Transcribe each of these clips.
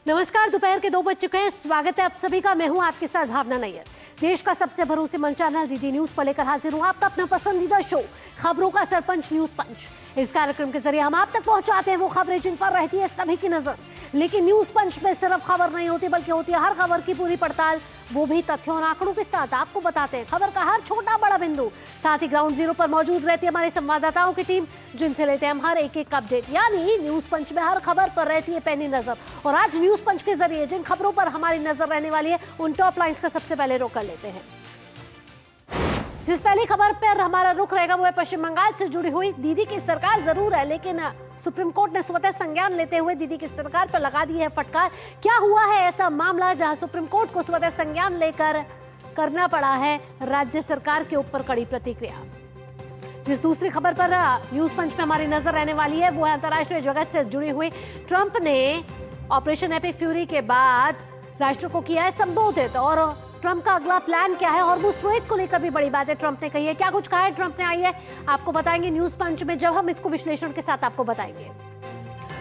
नमस्कार, दोपहर के 2 बज चुके हैं। स्वागत है आप सभी का। मैं हूं आपके साथ भावना नैयर। देश का सबसे भरोसेमंद चैनल डीडी न्यूज पर लेकर हाजिर हूं आपका अपना पसंदीदा शो खबरों का सरपंच न्यूज पंच। इस कार्यक्रम के जरिए हम आप तक पहुंचाते हैं वो खबरें जिन पर रहती है सभी की नजर। लेकिन न्यूज पंच में सिर्फ खबर नहीं होती बल्कि होती है हर खबर की पूरी पड़ताल, वो भी तथ्यों और आंकड़ों के साथ आपको बताते हैं खबर का हर छोटा बड़ा बिंदु। साथ ही ग्राउंड जीरो पर मौजूद रहती है हमारे संवाददाताओं की टीम, जिनसे लेते हैं हम हर एक अपडेट। यानी न्यूज पंच में हर खबर पर रहती है पैनी नजर। और आज न्यूज पंच के जरिए जिन खबरों पर हमारी नजर रहने वाली है उन टॉप लाइंस का सबसे पहले रुख कर लेते हैं। जिस पहली खबर पर हमारा रुख रहेगा वो है पश्चिम बंगाल से जुड़ी हुई। दीदी की सरकार जरूर है, लेकिन सुप्रीम कोर्ट ने स्वतः संज्ञान लेते हुए दीदी की सरकार पर लगा दी है फटकार। क्या हुआ है ऐसा मामला जहां सुप्रीम कोर्ट को स्वतः संज्ञान लेकर करना पड़ा है राज्य सरकार के ऊपर कड़ी प्रतिक्रिया। जिस दूसरी खबर पर न्यूज पंच में हमारी नजर रहने वाली है वो है अंतर्राष्ट्रीय जगत से जुड़ी हुई। ट्रंप ने ऑपरेशन एपिक फ्यूरी के बाद राष्ट्र को किया है संबोधित, और ट्रंप का अगला प्लान क्या है। हॉर्मुज़ स्ट्रेट को लेकर भी बड़ी बातें ट्रंप ने कही है। क्या कुछ कहा है ट्रंप ने, आई है आपको बताएंगे न्यूज पंच में जब हम इसको विश्लेषण के साथ आपको बताएंगे।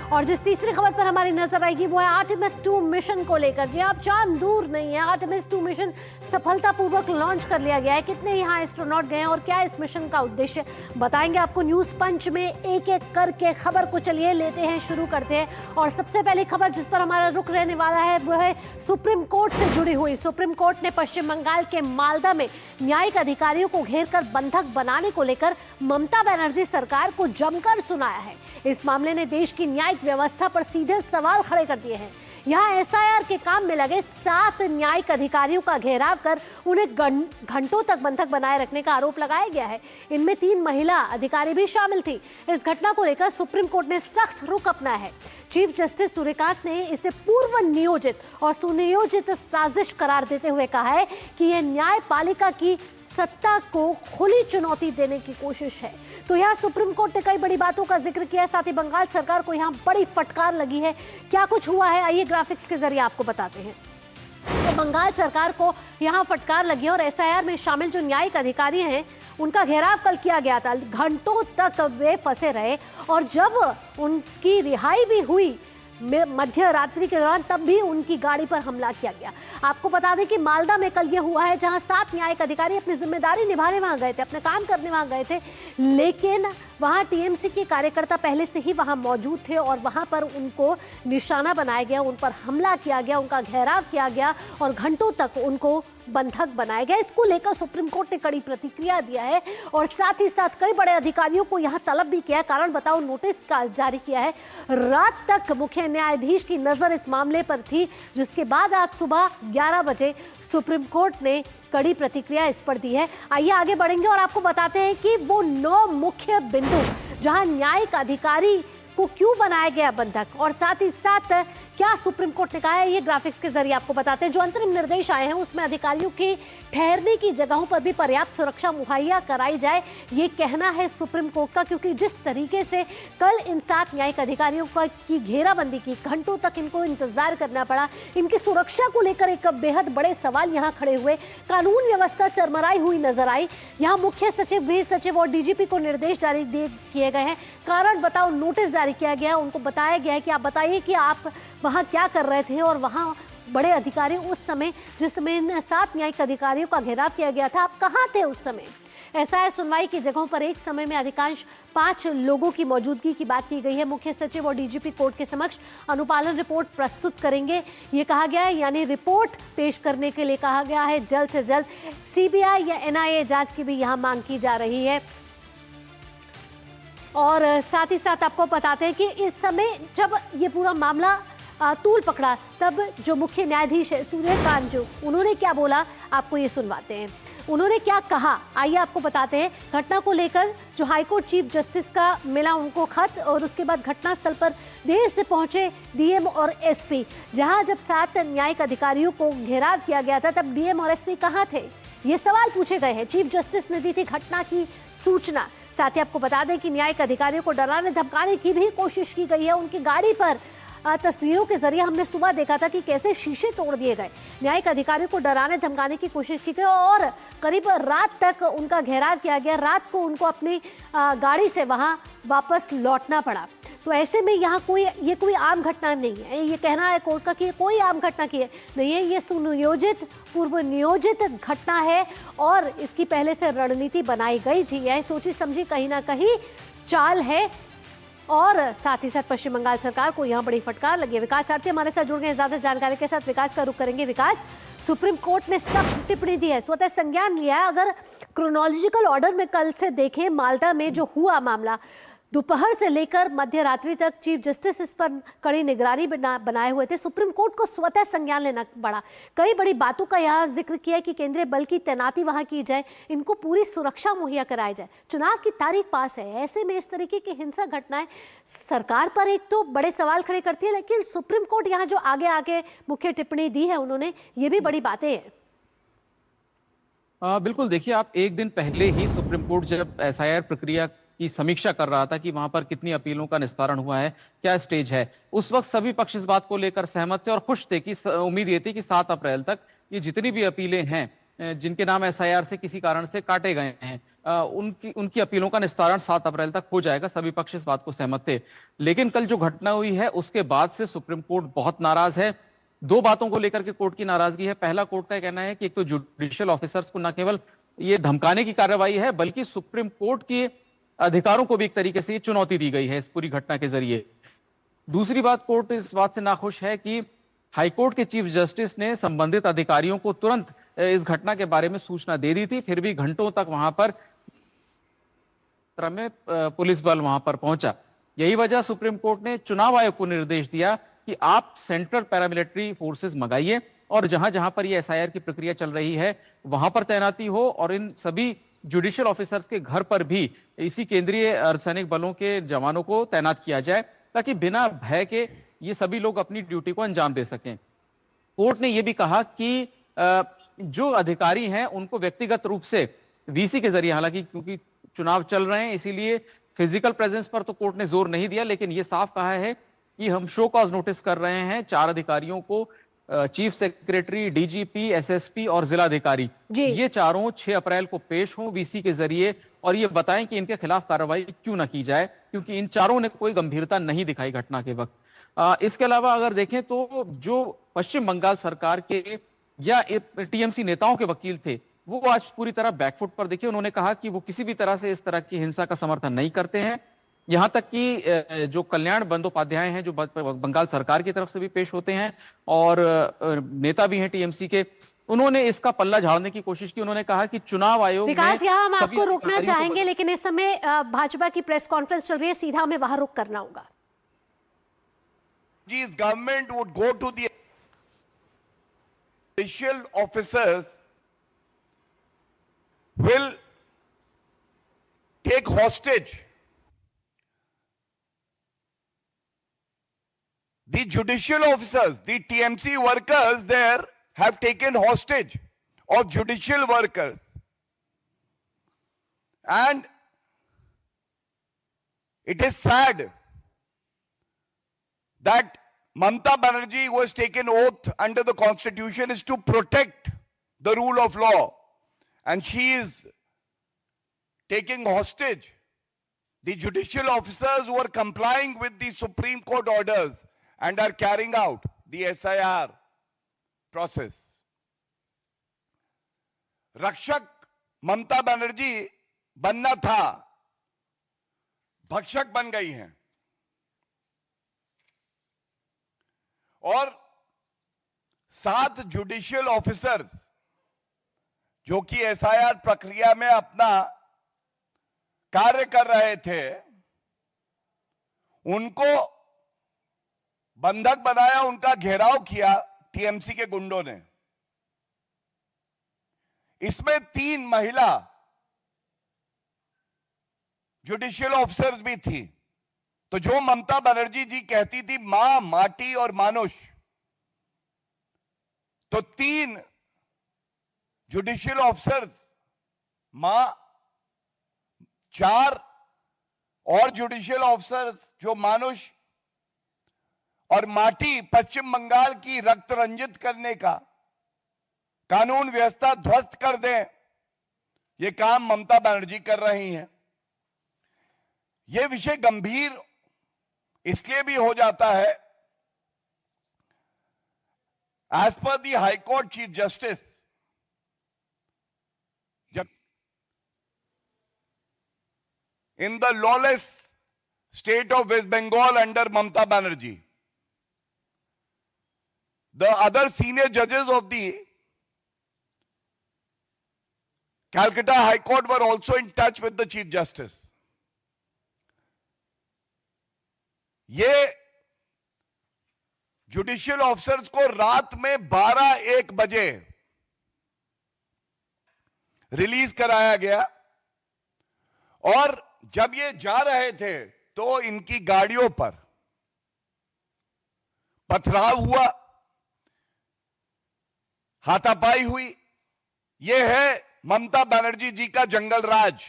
और जिस तीसरी खबर पर हमारी नजर आएगी वो है आर्टेमिस 2 मिशन को लेकर। जी आप चांद दूर नहीं है, आर्टेमिस 2 मिशन सफलतापूर्वक लॉन्च कर लिया गया है। कितने यहाँ एस्ट्रोनॉट गए हैं और क्या इस मिशन का उद्देश्य, बताएंगे आपको न्यूज पंच में एक एक करके। खबर को चलिए लेते हैं, शुरू करते हैं। और सबसे पहली खबर जिस पर हमारा रुख रहने वाला है वो है सुप्रीम कोर्ट से जुड़ी हुई। सुप्रीम कोर्ट ने पश्चिम बंगाल के मालदा में न्यायिक अधिकारियों को घेर कर बंधक बनाने को लेकर ममता बनर्जी सरकार को जमकर सुनाया है। इस मामले ने देश की न्यायिक व्यवस्था पर सीधे सवाल खड़े कर दिए हैं। यहाँ एसआईआर के काम में लगे 7 न्यायिक अधिकारियों का घेराव कर उन्हें घंटों तक बंधक बनाए रखने का आरोप लगाया गया है। इनमें 3 महिला अधिकारी भी शामिल थी। इस घटना को लेकर सुप्रीम कोर्ट ने सख्त रुख अपनाया है। चीफ जस्टिस सूर्यकांत ने इसे पूर्व नियोजित और सुनियोजित साजिश करार देते हुए कहा है कि यह न्यायपालिका की सत्ता को खुली चुनौती देने की कोशिश है। तो यहाँ सुप्रीम कोर्ट ने कई बड़ी बातों का जिक्र किया है। साथ ही बंगाल सरकार को यहाँ बड़ी फटकार लगी है। क्या कुछ हुआ है आइए ग्राफिक्स के जरिए आपको बताते हैं। तो बंगाल सरकार को यहाँ फटकार लगी है और एसआईआर में शामिल जो न्यायिक अधिकारी हैं उनका घेराव कल किया गया था। घंटों तक वे फंसे रहे और जब उनकी रिहाई भी हुई मध्य रात्रि के दौरान तब भी उनकी गाड़ी पर हमला किया गया। आपको बता दें कि मालदा में कल ये हुआ है जहां 7 न्यायिक अधिकारी अपनी जिम्मेदारी निभाने वहां गए थे, अपने काम करने वहां गए थे, लेकिन वहां टीएमसी के कार्यकर्ता पहले से ही वहां मौजूद थे और वहां पर उनको निशाना बनाया गया, उन पर हमला किया गया, उनका घेराव किया गया और घंटों तक उनको बंधक बनाया गया। इसको लेकर सुप्रीम कोर्ट ने कड़ी प्रतिक्रिया दिया है और साथ ही साथ कई बड़े अधिकारियों को यहां तलब भी किया है, कारण बताओ नोटिस का जारी किया है। रात तक मुख्य न्यायाधीश की नजर इस मामले पर थी, जिसके बाद आज सुबह 11 बजे सुप्रीम कोर्ट ने कड़ी प्रतिक्रिया इस पर दी है। आइए आगे बढ़ेंगे और आपको बताते हैं कि वो 9 मुख्य बिंदु जहां न्यायिक अधिकारी को क्यों बनाया गया बंधक और साथ ही साथ क्या सुप्रीम कोर्ट ने कहा है, ये ग्राफिक्स के जरिए आपको बताते हैं। जो अंतरिम निर्देश आए हैं उसमें अधिकारियों के ठहरने की जगहों पर भी पर्याप्त सुरक्षा मुहैया कराई जाए, ये कहना है सुप्रीम कोर्ट का। क्योंकि जिस तरीके से कल इन 7 न्यायिक अधिकारियों की घेराबंदी की, घंटों तक इनको इंतजार करना पड़ा, इनकी सुरक्षा को लेकर एक बेहद बड़े सवाल यहाँ खड़े हुए। कानून व्यवस्था चरमराई हुई नजर आई। यहाँ मुख्य सचिव, गृह सचिव और डीजीपी को निर्देश जारी किए गए हैं। कारण बताओ नोटिस जारी किया गया है। उनको बताया गया है कि आप बताइए कि आप वहां क्या कर रहे थे और वहां बड़े अधिकारी उस समय जिस समय 7 न्यायिक अधिकारियों का घेराव किया गया था, आप कहां थे उस समय। एसआईआर सुनवाई की जगहों पर एक समय में अधिकांश 5 लोगों की मौजूदगी की बात की गई है। मुख्य सचिव और डीजीपी कोर्ट के समक्ष अनुपालन रिपोर्ट प्रस्तुत करेंगे, ये कहा गया है। यानी रिपोर्ट पेश करने के लिए कहा गया है। जल्द से जल्द सीबीआई या एनआईए जांच की भी यहाँ मांग की जा रही है। और साथ ही साथ आपको बताते हैं कि इस समय जब ये पूरा मामला तूल पकड़ा तब जो मुख्य न्यायाधीश है सूर्यकांत, जो उन्होंने क्या बोला आपको ये सुनवाते हैं। उन्होंने क्या कहा आइए आपको बताते हैं। घटना को लेकर जो हाईकोर्ट चीफ जस्टिस का मिला उनको खत और उसके बाद घटनास्थल पर देर से पहुंचे डीएम और एसपी। जहां जब 7 न्यायिक अधिकारियों को घेराव किया गया था तब डीएम और एसपी कहां थे, ये सवाल पूछे गए हैं। चीफ जस्टिस ने दी थी घटना की सूचना। साथ ही आपको बता दें कि न्यायिक अधिकारियों को डराने धमकाने की भी कोशिश की गई है। उनकी गाड़ी पर तस्वीरों के जरिए हमने सुबह देखा था कि कैसे शीशे तोड़ दिए गए, न्यायिक अधिकारियों को डराने धमकाने की कोशिश की गई और करीब रात तक उनका घेराव किया गया। रात को उनको अपनी गाड़ी से वहां वापस लौटना पड़ा। तो ऐसे में यहाँ ये कोई आम घटना नहीं है। ये कहना है कोर्ट का कि ये कोई आम घटना की नहीं है, ये सुनियोजित पूर्व नियोजित घटना है और इसकी पहले से रणनीति बनाई गई थी। यह सोची समझी कहीं ना कहीं चाल है और साथ ही साथ पश्चिम बंगाल सरकार को यहाँ बड़ी फटकार लगी है। विकास सारथी हमारे साथ जुड़ गए ज्यादा जानकारी के साथ। विकास का रुख करेंगे। विकास, सुप्रीम कोर्ट ने सख्त टिप्पणी दी है, स्वतः संज्ञान लिया है। अगर क्रोनोलॉजिकल ऑर्डर में कल से देखें, मालदा में जो हुआ मामला, दोपहर से लेकर मध्य रात्रि तक चीफ जस्टिस इस पर कड़ी निगरानी बनाए हुए थे। सुप्रीम कोर्ट को स्वतः संज्ञान लेना पड़ा। कई बड़ी बातों का यहाँ जिक्र किया है कि केंद्रीय बल की तैनाती वहां की जाए, इनको पूरी सुरक्षा मुहैया कराई जाए। चुनाव की तारीख पास है, ऐसे में इस तरीके की हिंसक घटनाएं सरकार पर एक तो बड़े सवाल खड़े करती है, लेकिन सुप्रीम कोर्ट यहाँ जो आगे आगे मुख्य टिप्पणी दी है उन्होंने, ये भी बड़ी बातें हैं। बिल्कुल, देखिए, आप एक दिन पहले ही सुप्रीम कोर्ट जब एसआईआर प्रक्रिया की समीक्षा कर रहा था कि वहां पर कितनी अपीलों का निस्तारण हुआ है, क्या स्टेज है, उस वक्त सभी पक्ष इस बात को लेकर सहमत थे और खुश थे कि उम्मीद ये थी कि 7 अप्रैल तक ये जितनी भी अपीलें हैं जिनके नाम एसआईआर से किसी कारण से काटे गए हैं, उनकी अपीलों का निस्तारण 7 अप्रैल तक हो जाएगा। सभी पक्ष इस बात को सहमत थे। लेकिन कल जो घटना हुई है उसके बाद से सुप्रीम कोर्ट बहुत नाराज है। 2 बातों को लेकर के कोर्ट की नाराजगी है। पहला, कोर्ट का कहना है कि एक तो जुडिशियल ऑफिसर्स को न केवल ये धमकाने की कार्रवाई है, बल्कि सुप्रीम कोर्ट के अधिकारों को भी एक तरीके से ये चुनौती दी गई है इस पूरी घटना के जरिए। दूसरी बात, कोर्ट इस बात से नाखुश है कि हाईकोर्ट के चीफ जस्टिस ने संबंधित अधिकारियों को तुरंत इस घटना के बारे में सूचना दे दी थी, फिर भी घंटों तक वहां पर में पुलिस बल वहां पर पहुंचा। यही वजह सुप्रीम कोर्ट ने चुनाव आयोग को निर्देश दिया कि आप सेंट्रल पैरामिलिट्री फोर्सेस मंगाइए और जहां जहां पर ये एसआईआर की प्रक्रिया चल रही है वहां पर तैनाती हो और इन सभी जुडिशियल ऑफिसर्स के घर पर भी इसी केंद्रीय अर्धसैनिक बलों के जवानों को तैनात किया जाए, ताकि बिना भय के ये सभी लोग अपनी ड्यूटी को अंजाम दे सकें। कोर्ट ने यह भी कहा कि जो अधिकारी हैं उनको व्यक्तिगत रूप से वीसी के जरिए, हालांकि क्योंकि चुनाव चल रहे हैं इसीलिए फिजिकल प्रेजेंस पर तो कोर्ट ने जोर नहीं दिया, लेकिन यह साफ कहा है कि हम शो कॉज नोटिस कर रहे हैं 4 अधिकारियों को, चीफ सेक्रेटरी, डीजीपी, एसएसपी और जिलाधिकारी, ये चारों 6 अप्रैल को पेश हों वीसी के जरिए और ये बताएं कि इनके खिलाफ कार्रवाई क्यों ना की जाए, क्योंकि इन चारों ने कोई गंभीरता नहीं दिखाई घटना के वक्त। इसके अलावा अगर देखें तो जो पश्चिम बंगाल सरकार के या टीएमसी नेताओं के वकील थे वो आज पूरी तरह बैकफुट पर दिखे। उन्होंने कहा कि वो किसी भी तरह से इस तरह की हिंसा का समर्थन नहीं करते हैं। यहां तक कि जो कल्याण बंदोपाध्याय हैं जो बंगाल सरकार की तरफ से भी पेश होते हैं और नेता भी हैं टीएमसी के, उन्होंने इसका पल्ला झाड़ने की कोशिश की। उन्होंने कहा कि चुनाव आयोग विकास, यहाँ हम आपको रोकना चाहेंगे, लेकिन इस समय भाजपा की प्रेस कॉन्फ्रेंस चल रही है, सीधा हमें वहां रुक करना होगा। This government would go to the judicial officers, will take hostage the judicial officers. The TMC workers there have taken hostage of judicial workers, and it is sad that Mamata Banerjee, who has taken oath under the constitution, is to protect the rule of law, and she is taking hostage the judicial officers who are complying with the Supreme Court orders and are carrying out the SIR process. रक्षक ममता बनर्जी बनना था, भक्षक बन गई हैं। और 7 judicial officers जो कि एसआईआर प्रक्रिया में अपना कार्य कर रहे थे, उनको बंधक बनाया, उनका घेराव किया टीएमसी के गुंडों ने। इसमें 3 महिला जुडिशियल ऑफिसर्स भी थी। तो जो ममता बनर्जी जी कहती थी मां, माटी और मानुष, तो 3 जुडिशियल ऑफिसर्स मां, 4 और जुडिशियल ऑफिसर्स जो मानुष और माटी पश्चिम बंगाल की रक्त रंजित करने का, कानून व्यवस्था ध्वस्त कर दें, यह काम ममता बनर्जी कर रही हैं। यह विषय गंभीर इसलिए भी हो जाता है, as per the high court chief justice, जब in the lawless state of West Bengal under Mamata Banerjee, the other senior judges of the Calcutta High Court were also in touch with the Chief Justice. ये judicial officers को रात में 12-1 बजे release कराया गया, और जब ये जा रहे थे तो इनकी गाड़ियों पर पथराव हुआ, हाथापाई हुई। यह है ममता बनर्जी जी का जंगल राज।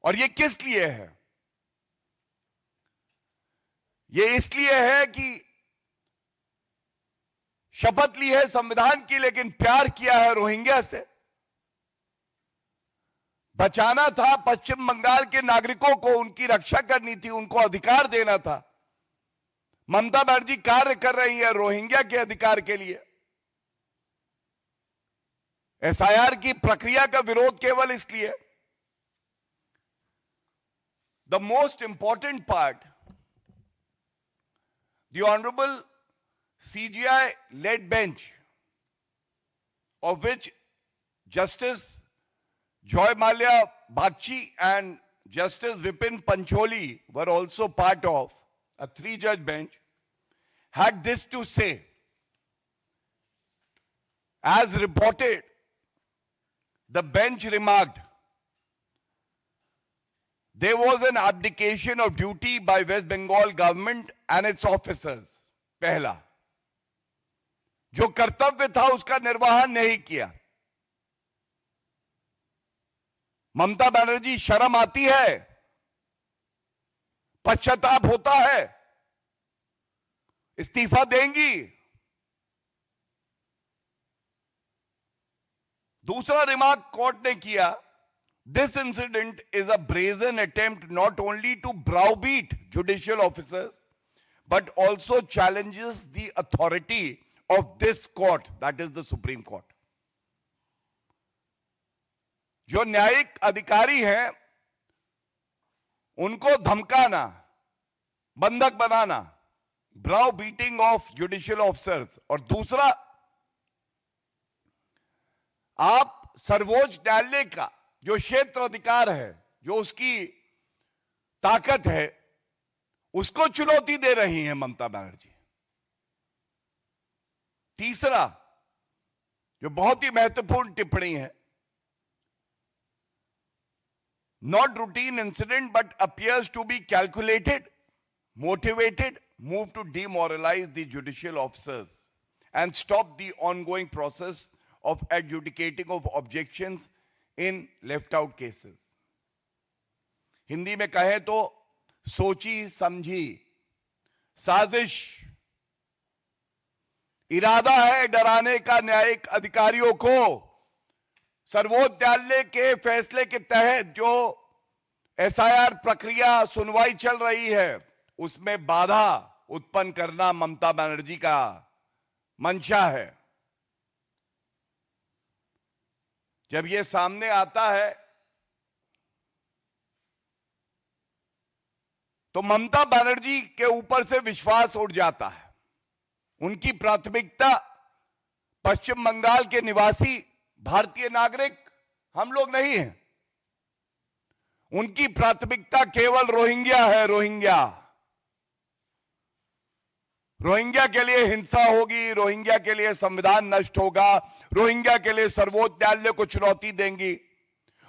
और यह किस लिए है? यह इसलिए है कि शपथ ली है संविधान की, लेकिन प्यार किया है रोहिंग्या से। बचाना था पश्चिम बंगाल के नागरिकों को, उनकी रक्षा करनी थी, उनको अधिकार देना था। ममता बनर्जी कार्य कर रही है रोहिंग्या के अधिकार के लिए। एसआईआर की प्रक्रिया का विरोध केवल इसलिए। The most important part, the honourable CGI led bench, of which Justice Joy Malia Bagchi and Justice Vipin Pancholi were also part of, a 3-judge bench, had this to say. As reported, the bench remarked, there was an abdication of duty by West Bengal government and its officers. पहला, जो कर्तव्य था उसका निर्वहन नहीं किया। ममता बनर्जी शर्म आती है, पश्चाताप होता है, इस्तीफा देंगी। दूसरा रिमार्क कोर्ट ने किया, this incident is a brazen attempt not only to browbeat judicial officers but also challenges the authority of this court, that is the Supreme Court. जो न्यायिक अधिकारी हैं उनको धमकाना, बंधक बनाना, ब्राउ बीटिंग ऑफ जुडिशियल ऑफिसर्स। और दूसरा, आप सर्वोच्च न्यायालय का जो क्षेत्र अधिकार है, जो उसकी ताकत है, उसको चुनौती दे रही हैं ममता बनर्जी। तीसरा, जो बहुत ही महत्वपूर्ण टिप्पणी है, not routine incident but appears to be calculated, motivated, move to demoralize the judicial officers and stop the ongoing process of adjudicating of objections in left out cases. Hindi में कहें तो सोची समझी साजिश, इरादा है डराने का न्यायिक अधिकारियों को। सर्वोच्च न्यायालय के फैसले के तहत जो एसआईआर प्रक्रिया सुनवाई चल रही है, उसमें बाधा उत्पन्न करना ममता बनर्जी का मंशा है। जब यह सामने आता है तो ममता बनर्जी के ऊपर से विश्वास उड़ जाता है। उनकी प्राथमिकता पश्चिम बंगाल के निवासी भारतीय नागरिक हम लोग नहीं हैं। उनकी प्राथमिकता केवल रोहिंग्या है। रोहिंग्या के लिए हिंसा होगी, रोहिंग्या के लिए संविधान नष्ट होगा, रोहिंग्या के लिए सर्वोच्च न्यायालय को चुनौती देंगी,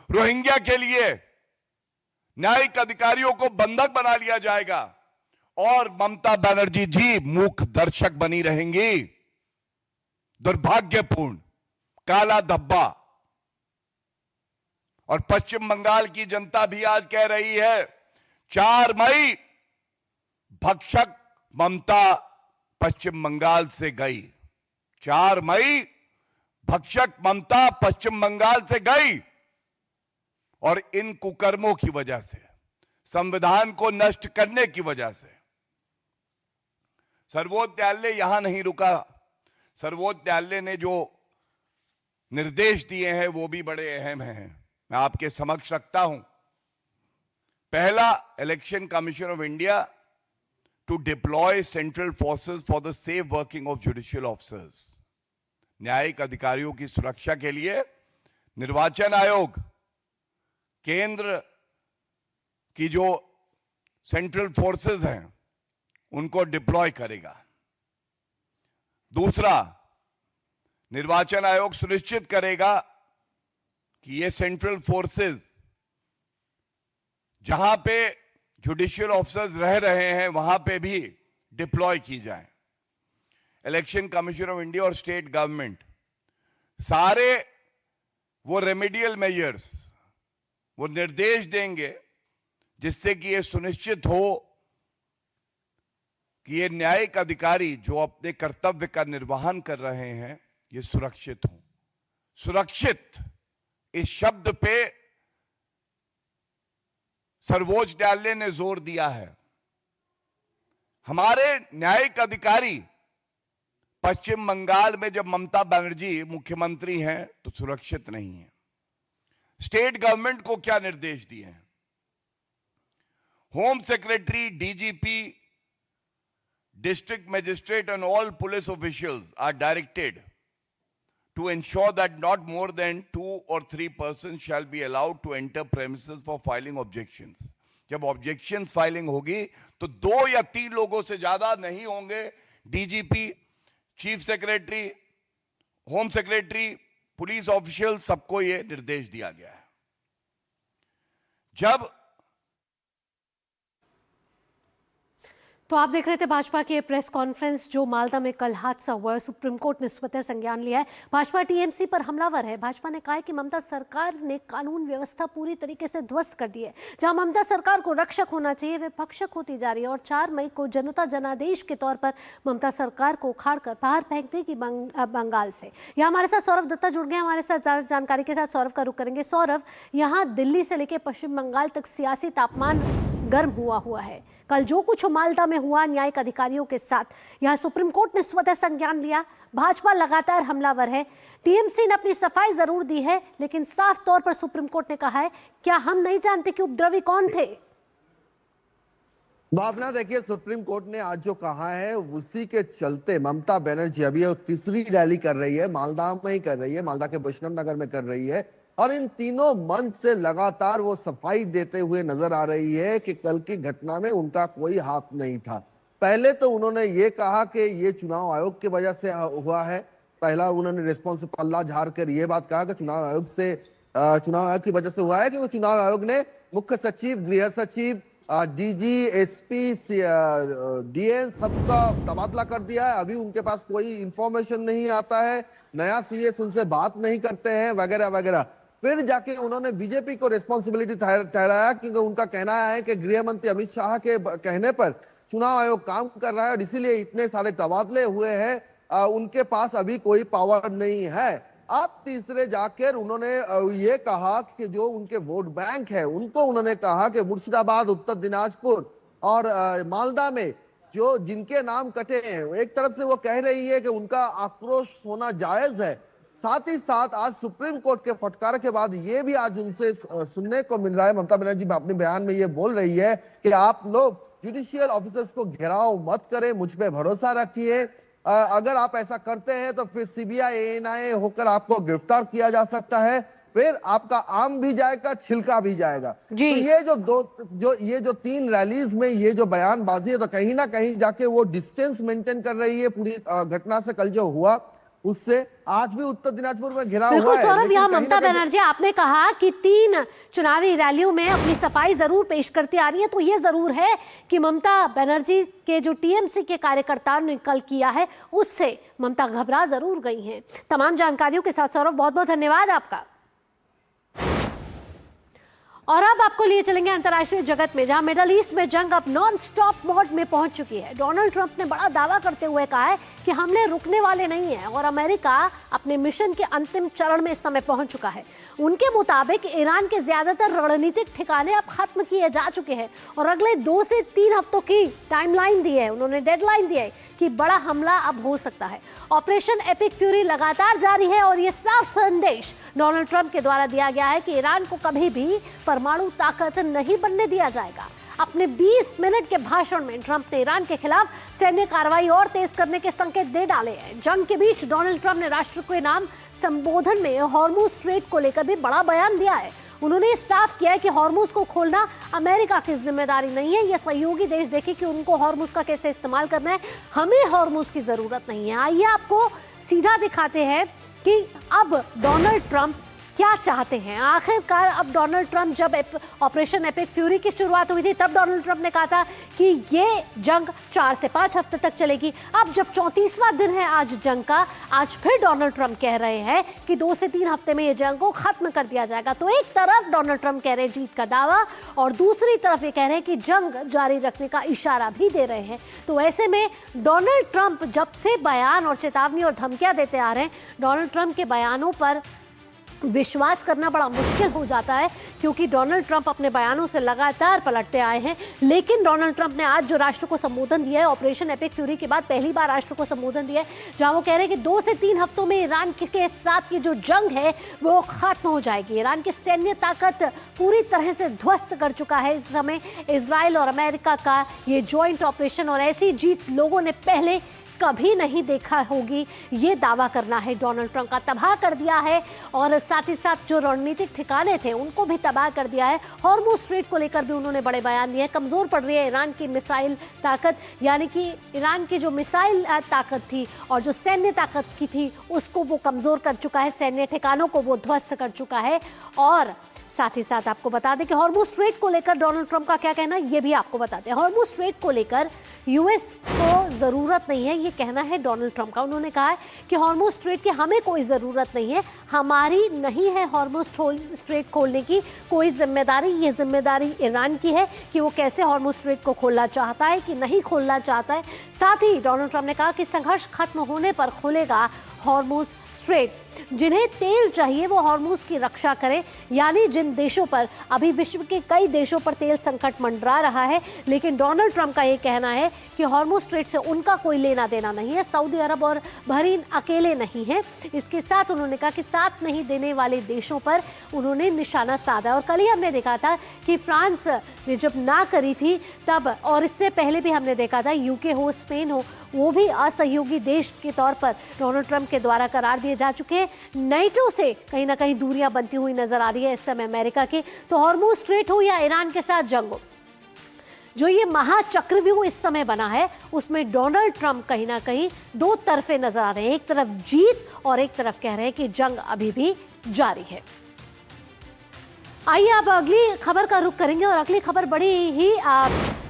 रोहिंग्या के लिए न्यायिक अधिकारियों को बंधक बना लिया जाएगा, और ममता बनर्जी जी मूक दर्शक बनी रहेंगी। दुर्भाग्यपूर्ण, काला धब्बा। और पश्चिम बंगाल की जनता भी आज कह रही है, 4 मई भक्षक ममता पश्चिम बंगाल से गई। 4 मई भक्षक ममता पश्चिम बंगाल से गई और इन कुकर्मों की वजह से, संविधान को नष्ट करने की वजह से सर्वोच्च न्यायालय यहां नहीं रुका। सर्वोच्च न्यायालय ने जो निर्देश दिए हैं वो भी बड़े अहम हैं, मैं आपके समक्ष रखता हूं। पहला, election commission of India to deploy central forces for the safe working of judicial officers. न्यायिक अधिकारियों की सुरक्षा के लिए निर्वाचन आयोग केंद्र की जो सेंट्रल फोर्सेस हैं उनको डिप्लॉय करेगा। दूसरा, निर्वाचन आयोग सुनिश्चित करेगा कि ये सेंट्रल फोर्सेस जहां पे जुडिशियल ऑफिसर्स रह रहे हैं वहां पे भी डिप्लॉय की जाए। इलेक्शन कमीशन ऑफ इंडिया और स्टेट गवर्नमेंट सारे वो रेमेडियल मेजर्स, वो निर्देश देंगे जिससे कि ये सुनिश्चित हो कि ये न्यायिक अधिकारी जो अपने कर्तव्य का निर्वहन कर रहे हैं ये सुरक्षित हों। सुरक्षित इस शब्द पे सर्वोच्च न्यायालय ने जोर दिया है। हमारे न्यायिक अधिकारी पश्चिम बंगाल में जब ममता बनर्जी मुख्यमंत्री हैं तो सुरक्षित नहीं है। स्टेट गवर्नमेंट को क्या निर्देश दिए हैं? Home secretary, DGP, district magistrate and all police officials are directed to ensure that not more than 2 or 3 persons shall be allowed to enter premises for filing objections. जब objections filing होगी तो 2 या 3 लोगों से ज्यादा नहीं होंगे। DGP, chief secretary, home secretary, police official, सबको यह निर्देश दिया गया है। जब तो आप देख रहे थे भाजपा की प्रेस कॉन्फ्रेंस। जो मालदा में कल हादसा हुआ है, सुप्रीम कोर्ट ने स्वतः संज्ञान लिया है। भाजपा टीएमसी पर हमलावर है। भाजपा ने कहा है कि ममता सरकार ने कानून व्यवस्था पूरी तरीके से ध्वस्त कर दी है। जहां ममता सरकार को रक्षक होना चाहिए वे भक्षक होती जा रही है और 4 मई को जनता जनादेश के तौर पर ममता सरकार को उखाड़कर बाहर फेंक देगी बंगाल से। यहाँ हमारे साथ सौरभ दत्ता जुड़ गए हमारे साथ ज्यादा जानकारी के साथ। सौरभ का रुख करेंगे। सौरभ, यहाँ दिल्ली से लेकर पश्चिम बंगाल तक सियासी तापमान गर्म हुआ है। कल जो कुछ मालदा में हुआ न्यायिक अधिकारियों के साथ, यहां सुप्रीम कोर्ट ने स्वतः संज्ञान लिया। भाजपा लगातार हमलावर है। टीएमसी ने अपनी सफाई जरूर दी है लेकिन साफ तौर पर सुप्रीम कोर्ट ने कहा है क्या हम नहीं जानते कि उपद्रवी कौन थे? भावना, देखिए, सुप्रीम कोर्ट ने आज जो कहा है उसी के चलते ममता बनर्जी अभी तीसरी रैली कर रही है, मालदा में ही कर रही है, मालदा के वैष्णव नगर में कर रही है और इन तीनों मंच से लगातार वो सफाई देते हुए नजर आ रही है कि कल की घटना में उनका कोई हाथ नहीं था। पहले तो उन्होंने ये कहा कि ये चुनाव आयोग की वजह से हुआ है। पहला उन्होंने रिस्पॉन्स से पल्ला झाड़ कर ये बात कहा कि चुनाव आयोग की वजह से हुआ है क्योंकि चुनाव आयोग ने मुख्य सचिव, गृह सचिव, डीजी, एसपी, डीएन सबका तबादला कर दिया है। अभी उनके पास कोई इंफॉर्मेशन नहीं आता है, नया सीएस उनसे बात नहीं करते हैं वगैरह वगैरह। फिर जाके उन्होंने बीजेपी को रिस्पॉन्सिबिलिटी ठहराया क्योंकि उनका कहना है कि गृह मंत्री अमित शाह के कहने पर चुनाव आयोग काम कर रहा है और इसीलिए इतने सारे तबादले हुए हैं, उनके पास अभी कोई पावर नहीं है। अब तीसरे जाकर उन्होंने ये कहा कि जो उनके वोट बैंक है उनको उन्होंने कहा कि मुर्शिदाबाद, उत्तर दिनाजपुर और मालदा में जो जिनके नाम कटे हैं, एक तरफ से वो कह रही है कि उनका आक्रोश होना जायज है। साथ ही साथ आज सुप्रीम कोर्ट के फटकार के बाद ये भी आज उनसे सुनने को मिल रहा है, ममता बनर्जी अपने बयान में ये बोल रही है कि आप लोग जुडिशियल ऑफिसर्स को घेराव मत करें, मुझ पे भरोसा रखिए। अगर आप ऐसा करते हैं तो फिर सीबीआई, एएनआई होकर आपको गिरफ्तार किया जा सकता है, फिर आपका आम भी जाएगा, छिलका भी जाएगा। तो ये जो 3 रैलीज में ये जो बयानबाजी है तो कहीं ना कहीं जाके वो डिस्टेंस मेंटेन कर रही है पूरी घटना से, कल जो हुआ उससे। आज भी उत्तर दिनाजपुर में घिरा हुआ है। सौरभ, यहाँ ममता बनर्जी आपने कहा कि 3 चुनावी रैलियों में अपनी सफाई जरूर पेश करती आ रही है, तो ये जरूर है कि ममता बनर्जी के जो टीएमसी के कार्यकर्ताओं ने कल किया है उससे ममता घबरा जरूर गई हैं। तमाम जानकारियों के साथ सौरभ बहुत बहुत धन्यवाद आपका। और अब आपको लिए चलेंगे अंतर्राष्ट्रीय जगत में, जहां मिडल ईस्ट में जंग अब नॉन स्टॉप मोड में पहुंच चुकी है। डोनाल्ड ट्रंप ने बड़ा दावा करते हुए कहा है कि हमले रुकने वाले नहीं हैं और अमेरिका अपने मिशन के अंतिम चरण में इस समय पहुंच चुका है। उनके मुताबिक ईरान के ज्यादातर रणनीतिक ठिकाने अब खत्म किए जा चुके हैं और अगले 2 से 3 हफ्तों की टाइमलाइन दी है, उन्होंने डेडलाइन दी है कि बड़ा हमला अब हो सकता है। ऑपरेशन एपिक फ्यूरी लगातार जारी है और ये साफ संदेश डोनाल्ड ट्रंप के द्वारा दिया गया है कि ईरान को कभी भी परमाणु ताकत नहीं बनने दिया जाएगा। अपने 20 मिनट के भाषण में ट्रंप ने ईरान के खिलाफ सैन्य कार्रवाई और तेज करने के संकेत दे डाले हैं। जंग के बीच डोनाल्ड ट्रंप ने राष्ट्र के नाम संबोधन में हॉर्मुज स्ट्रेट को लेकर भी बड़ा बयान दिया है। उन्होंने साफ किया है कि हॉर्मुज को खोलना अमेरिका की जिम्मेदारी नहीं है, यह सहयोगी देश देखे कि उनको हॉर्मुज का कैसे इस्तेमाल करना है, हमें हॉर्मुज की जरूरत नहीं है। आइए आपको सीधा दिखाते हैं कि अब डोनाल्ड ट्रंप क्या चाहते हैं। आखिरकार अब डोनाल्ड ट्रंप, जब ऑपरेशन एपिक फ्यूरी की शुरुआत हुई थी तब डोनाल्ड ट्रंप ने कहा था कि ये जंग 4 से 5 हफ्ते तक चलेगी। अब जब 34वां दिन है आज जंग का, आज फिर डोनाल्ड ट्रंप कह रहे हैं कि 2 से 3 हफ्ते में ये जंग को खत्म कर दिया जाएगा। तो एक तरफ डोनाल्ड ट्रंप कह रहे हैं जीत का दावा और दूसरी तरफ ये कह रहे हैं कि जंग जारी रखने का इशारा भी दे रहे हैं। तो ऐसे में डोनाल्ड ट्रंप जब से बयान और चेतावनी और धमकियां देते आ रहे हैं, डोनाल्ड ट्रंप के बयानों पर विश्वास करना बड़ा मुश्किल हो जाता है, क्योंकि डोनाल्ड ट्रंप अपने बयानों से लगातार पलटते आए हैं। लेकिन डोनाल्ड ट्रंप ने आज जो राष्ट्र को संबोधन दिया है, ऑपरेशन एपिक फ्यूरी के बाद पहली बार राष्ट्र को संबोधन दिया है, जहां वो कह रहे हैं कि 2 से 3 हफ्तों में ईरान के साथ की जो जंग है वो खत्म हो जाएगी। ईरान की सैन्य ताकत पूरी तरह से ध्वस्त कर चुका है इस समय इजराइल और अमेरिका का ये ज्वाइंट ऑपरेशन, और ऐसी जीत लोगों ने पहले कभी नहीं देखा होगी, ये दावा करना है डोनाल्ड ट्रंप का। तबाह कर दिया है और साथ ही साथ जो रणनीतिक ठिकाने थे उनको भी तबाह कर दिया है। हॉर्मुज स्ट्रेट को लेकर भी उन्होंने बड़े बयान दिए। कमज़ोर पड़ रही है ईरान की मिसाइल ताकत, यानी कि ईरान की जो मिसाइल ताकत थी और जो सैन्य ताकत की थी उसको वो कमज़ोर कर चुका है, सैन्य ठिकानों को वो ध्वस्त कर चुका है। और साथ ही साथ आपको बता दें कि हॉर्मुज स्ट्रेट को लेकर डोनाल्ड ट्रंप का क्या कहना है, ये भी आपको बताते हैं। हॉर्मुज स्ट्रेट को लेकर यूएस को ज़रूरत नहीं है, ये कहना है डोनाल्ड ट्रंप का। उन्होंने कहा है कि हॉर्मुज स्ट्रेट की हमें कोई ज़रूरत नहीं है, हमारी नहीं है हॉर्मुज स्ट्रेट खोलने की कोई जिम्मेदारी। ये जिम्मेदारी ईरान की है कि वो कैसे हॉर्मुज स्ट्रेट को खोलना चाहता है कि नहीं खोलना चाहता है। साथ ही डोनाल्ड ट्रंप ने कहा कि संघर्ष खत्म होने पर खुलेगा हॉर्मुज स्ट्रेट। जिन्हें तेल चाहिए वो हॉर्मुज की रक्षा करें, यानी जिन देशों पर अभी विश्व के कई देशों पर तेल संकट मंडरा रहा है, लेकिन डोनाल्ड ट्रंप का ये कहना है कि हॉर्मुज स्ट्रेट से उनका कोई लेना देना नहीं है। सऊदी अरब और बहरीन अकेले नहीं है। इसके साथ उन्होंने कहा कि साथ नहीं देने वाले देशों पर उन्होंने निशाना साधा। और कल ही हमने देखा था कि फ्रांस ने जब ना करी थी तब, और इससे पहले भी हमने देखा था यूके हो, स्पेन हो, वो भी असहयोगी देश के तौर पर डोनाल्ड ट्रंप के द्वारा करार दिए जा चुके हैं। नेटो से कहीं ना कहीं दूरियां बनती हुई नजर आ रही है इस समय अमेरिका की। तो हॉर्मुज स्ट्रेट हो या ईरान के साथ जंग हो, जो ये महाचक्रव्यूह इस समय बना है उसमें डोनाल्ड ट्रंप कहीं ना कहीं दो तरफे नजर आ रहे हैं। एक तरफ जीत और एक तरफ कह रहे हैं कि जंग अभी भी जारी है। आइए अब अगली खबर का रुख करेंगे, और अगली खबर बड़ी ही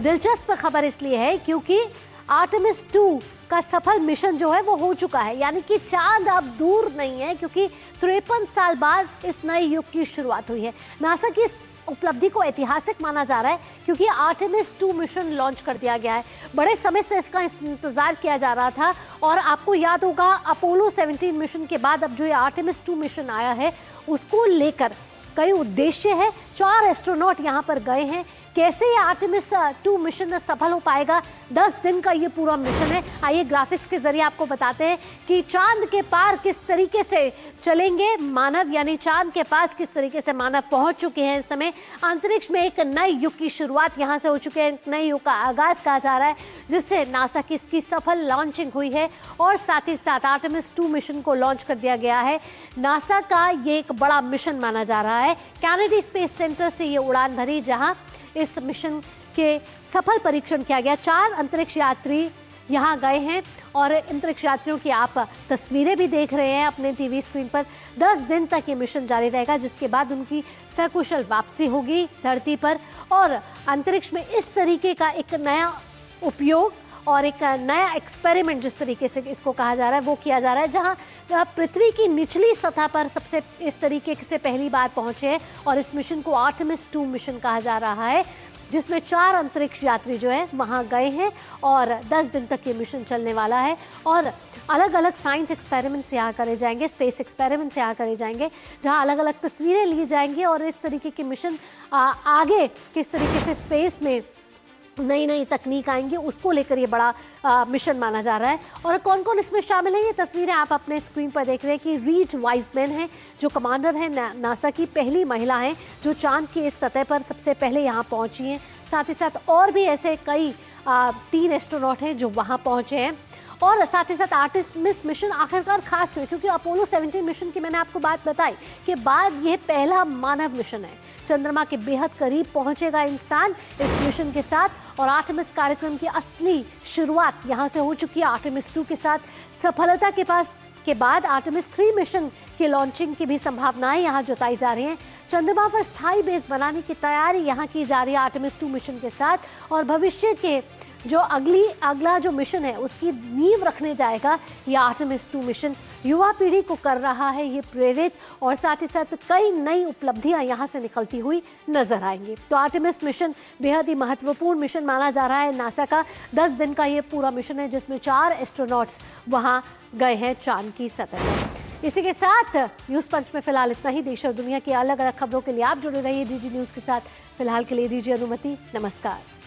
दिलचस्प खबर इसलिए है क्योंकि आर्टेमिस 2 का सफल मिशन जो है वो हो चुका है, यानी कि चांद अब दूर नहीं है, क्योंकि 53 साल बाद इस नए युग की शुरुआत हुई है। नासा की इस उपलब्धि को ऐतिहासिक माना जा रहा है क्योंकि आर्टेमिस 2 मिशन लॉन्च कर दिया गया है। बड़े समय से इसका इंतजार किया जा रहा था, और आपको याद होगा अपोलो 17 मिशन के बाद अब जो ये आर्टेमिस 2 मिशन आया है उसको लेकर कई उद्देश्य है। 4 एस्ट्रोनॉट यहाँ पर गए हैं। कैसे ये आर्टेमिस 2 मिशन सफल हो पाएगा, 10 दिन का ये पूरा मिशन है। आइए ग्राफिक्स के जरिए आपको बताते हैं कि चांद के पार किस तरीके से चलेंगे मानव, यानी चांद के पास किस तरीके से मानव पहुंच चुके हैं। इस समय अंतरिक्ष में एक नए युग की शुरुआत यहाँ से हो चुकी है, एक नए युग का आगाज कहा जा रहा है, जिससे नासा की इसकी सफल लॉन्चिंग हुई है। और साथ ही साथ आर्टेमिस 2 मिशन को लॉन्च कर दिया गया है। नासा का ये एक बड़ा मिशन माना जा रहा है। कैनेडी स्पेस सेंटर से ये उड़ान भरी, जहाँ इस मिशन के सफल परीक्षण किया गया। 4 अंतरिक्ष यात्री यहाँ गए हैं और अंतरिक्ष यात्रियों की आप तस्वीरें भी देख रहे हैं अपने टीवी स्क्रीन पर। 10 दिन तक ये मिशन जारी रहेगा, जिसके बाद उनकी सकुशल वापसी होगी धरती पर, और अंतरिक्ष में इस तरीके का एक नया उपयोग और एक नया एक्सपेरिमेंट जिस तरीके से इसको कहा जा रहा है वो किया जा रहा है, जहां पृथ्वी की निचली सतह पर सबसे इस तरीके से पहली बार पहुंचे हैं। और इस मिशन को आर्टेमिस 2 मिशन कहा जा रहा है, जिसमें 4 अंतरिक्ष यात्री जो है वहां गए हैं और 10 दिन तक ये मिशन चलने वाला है। और अलग अलग साइंस एक्सपेरिमेंट्स यहाँ करे जाएंगे, स्पेस एक्सपेरिमेंट्स यहाँ करे जाएंगे, जहाँ अलग अलग तस्वीरें ली जाएंगी और इस तरीके के मिशन आगे किस तरीके से स्पेस में नई नई तकनीक आएंगी उसको लेकर ये बड़ा मिशन माना जा रहा है। और कौन कौन इसमें शामिल है, ये तस्वीरें आप अपने स्क्रीन पर देख रहे हैं कि रीड वाइजमैन है जो कमांडर है नासा की, पहली महिला है जो चांद की इस सतह पर सबसे पहले यहाँ पहुँची हैं। साथ ही साथ और भी ऐसे कई 3 एस्ट्रोनॉट हैं जो वहाँ पहुँचे हैं। और साथ ही साथ आर्टेमिस मिशन आखिरकार खास हुए क्योंकि अपोलो 17 मिशन की मैंने आपको बात बताई कि बाद ये पहला मानव मिशन है। चंद्रमा के बेहद करीब पहुंचेगा इंसान इस मिशन के साथ। और आर्टेमिस कार्यक्रम की असली शुरुआत यहां से हो चुकी है आर्टेमिस 2 के साथ। सफलता के बाद आर्टेमिस 3 मिशन के लॉन्चिंग की भी संभावनाएं यहां जताई जा रही हैं। चंद्रमा पर स्थायी बेस बनाने की तैयारी यहां की जा रही है आर्टेमिस 2 मिशन के साथ। और भविष्य के जो अगला जो मिशन है उसकी नींव रखने जाएगा ये आर्टेमिस 2 मिशन। युवा पीढ़ी को कर रहा है ये प्रेरित और साथ ही साथ कई नई उपलब्धियां यहां से निकलती हुई नजर आएंगी। तो आर्टेमिस मिशन बेहद ही महत्वपूर्ण मिशन माना जा रहा है नासा का। 10 दिन का ये पूरा मिशन है जिसमें 4 एस्ट्रोनॉट्स वहां गए हैं चांद की सतह पर। इसी के साथ न्यूज पंच में फिलहाल इतना ही। देश और दुनिया की अलग अलग खबरों के लिए आप जुड़े रहिए डीडी न्यूज के साथ। फिलहाल के लिए दीजिए अनुमति, नमस्कार।